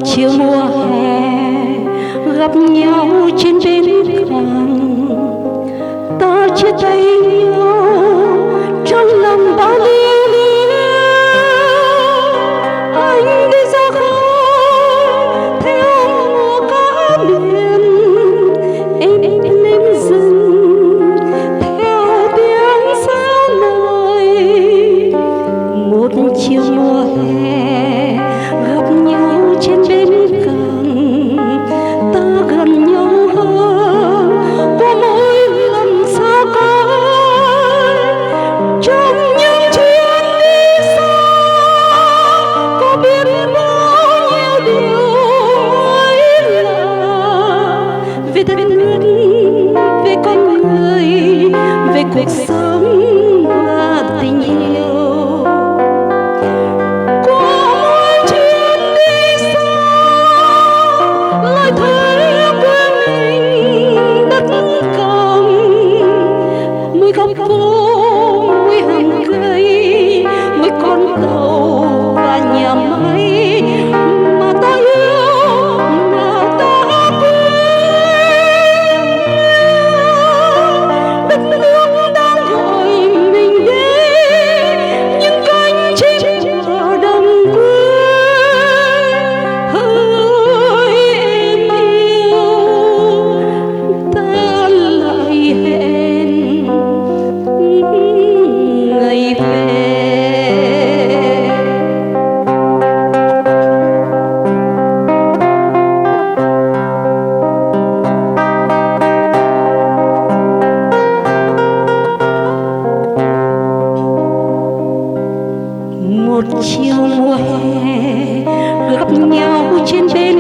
chiều mùa hè gặp nhau trên bến cảng, ta chia tay nhau trong lòng bao ly ly. Anh đi ra khơi theo mùa cá biển, em lên rừng theo tiếng xa lời. Một chiều mùa hè gặp nhau trên bến cảng, ta gần nhau hơn qua mỗi lần xa cách. Trong những chuyến đi xa có biết bao nhiêu điều ấy là về đất nước, về con người, về cuộc sống và tình yêu. Góc phố, mỗi hàng cây, mỗi con tàu và nhà máy mà ta yêu, mà ta quên. Đất nước đang gọi mình đến những cánh chim ở đồng quê. Hỡi em yêu, ta lại hẹn ngày về. Một chiều mùa hè gặp nhau trên bến